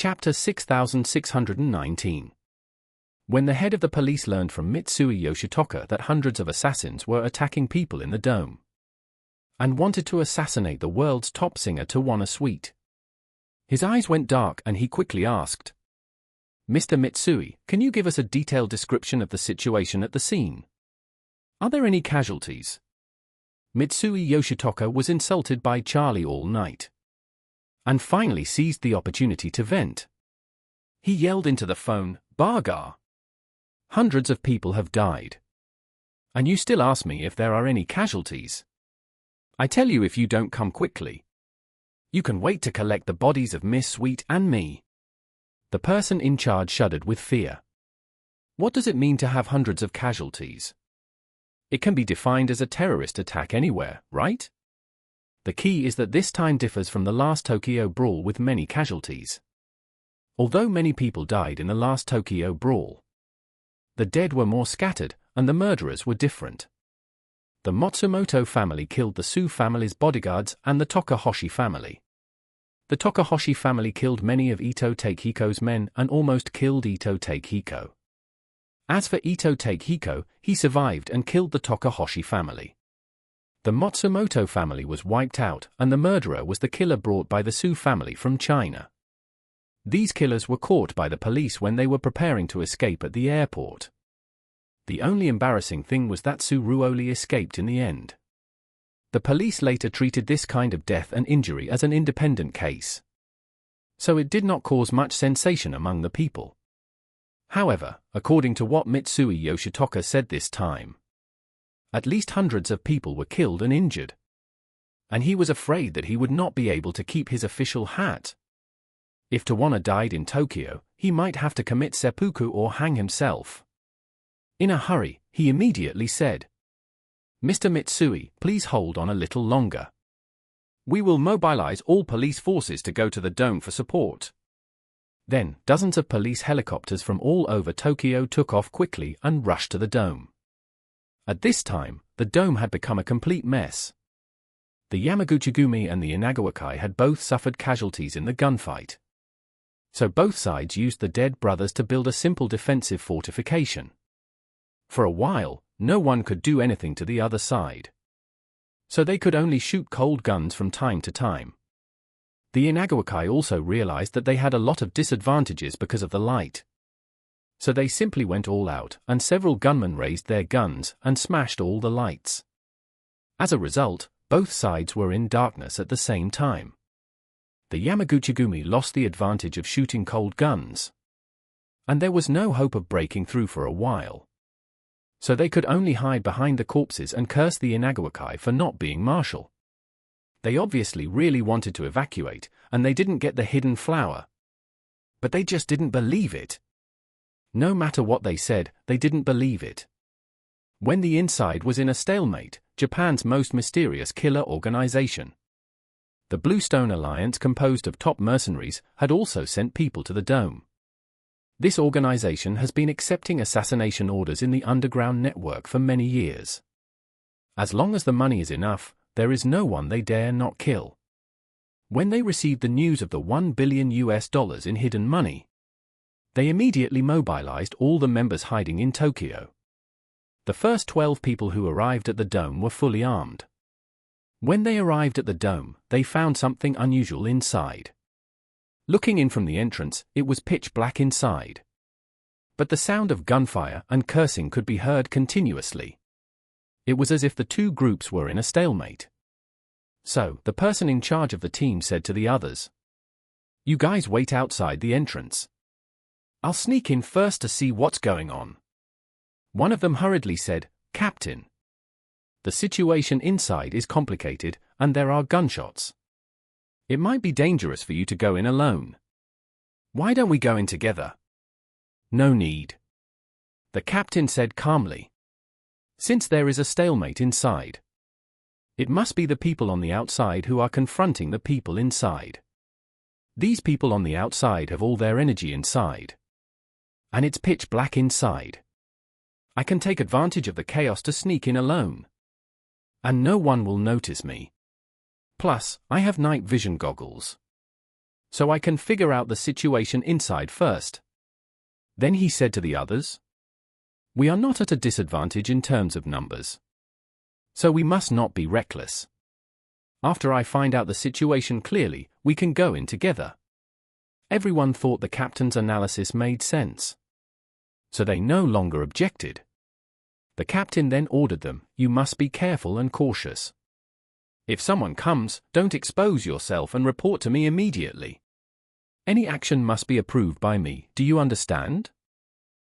Chapter 6619. When the head of the police learned from Mitsui Yoshitoka that hundreds of assassins were attacking people in the dome and wanted to assassinate the world's top singer Tawana Sweet, his eyes went dark and he quickly asked, "Mr. Mitsui, can you give us a detailed description of the situation at the scene? Are there any casualties?" Mitsui Yoshitoka was insulted by Charlie all night and finally seized the opportunity to vent. He yelled into the phone, "Bagar! Hundreds of people have died. And you still ask me if there are any casualties? I tell you, if you don't come quickly, you can wait to collect the bodies of Miss Sweet and me." The person in charge shuddered with fear. What does it mean to have hundreds of casualties? It can be defined as a terrorist attack anywhere, right? The key is that this time differs from the last Tokyo brawl with many casualties. Although many people died in the last Tokyo brawl, the dead were more scattered, and the murderers were different. The Matsumoto family killed the Su family's bodyguards and the Tokahoshi family. The Tokahoshi family killed many of Ito Takehiko's men and almost killed Ito Takehiko. As for Ito Takehiko, he survived and killed the Tokahoshi family. The Matsumoto family was wiped out, and the murderer was the killer brought by the Su family from China. These killers were caught by the police when they were preparing to escape at the airport. The only embarrassing thing was that Su Ruoli escaped in the end. The police later treated this kind of death and injury as an independent case, so it did not cause much sensation among the people. However, according to what Mitsui Yoshitoka said this time, at least hundreds of people were killed and injured, and he was afraid that he would not be able to keep his official hat. If Tawana died in Tokyo, he might have to commit seppuku or hang himself. In a hurry, he immediately said, "Mr. Mitsui, please hold on a little longer. We will mobilize all police forces to go to the dome for support." Then, dozens of police helicopters from all over Tokyo took off quickly and rushed to the dome. At this time, the dome had become a complete mess. The Yamaguchi-gumi and the Inagawakai had both suffered casualties in the gunfight, so both sides used the dead brothers to build a simple defensive fortification. For a while, no one could do anything to the other side, so they could only shoot cold guns from time to time. The Inagawakai also realized that they had a lot of disadvantages because of the light, so they simply went all out, and several gunmen raised their guns and smashed all the lights. As a result, both sides were in darkness at the same time. The Yamaguchi-gumi lost the advantage of shooting cold guns, and there was no hope of breaking through for a while, so they could only hide behind the corpses and curse the Inagawakai for not being martial. They obviously really wanted to evacuate, and they didn't get the hidden flower. But they just didn't believe it. No matter what they said, they didn't believe it. When the inside was in a stalemate, Japan's most mysterious killer organization, the Bluestone Alliance, composed of top mercenaries, had also sent people to the dome. This organization has been accepting assassination orders in the underground network for many years. As long as the money is enough, there is no one they dare not kill. When they received the news of the $1 billion in hidden money, they immediately mobilized all the members hiding in Tokyo. The first 12 people who arrived at the dome were fully armed. When they arrived at the dome, they found something unusual inside. Looking in from the entrance, it was pitch black inside, but the sound of gunfire and cursing could be heard continuously. It was as if the two groups were in a stalemate. So, the person in charge of the team said to the others, "You guys wait outside the entrance. I'll sneak in first to see what's going on." One of them hurriedly said, "Captain, the situation inside is complicated, and there are gunshots. It might be dangerous for you to go in alone. Why don't we go in together?" "No need," the captain said calmly. "Since there is a stalemate inside, it must be the people on the outside who are confronting the people inside. These people on the outside have all their energy inside, and it's pitch black inside. I can take advantage of the chaos to sneak in alone, and no one will notice me. Plus, I have night vision goggles, so I can figure out the situation inside first." Then he said to the others, "We are not at a disadvantage in terms of numbers, so we must not be reckless. After I find out the situation clearly, we can go in together." Everyone thought the captain's analysis made sense, so they no longer objected. The captain then ordered them, "You must be careful and cautious. If someone comes, don't expose yourself and report to me immediately. Any action must be approved by me, do you understand?"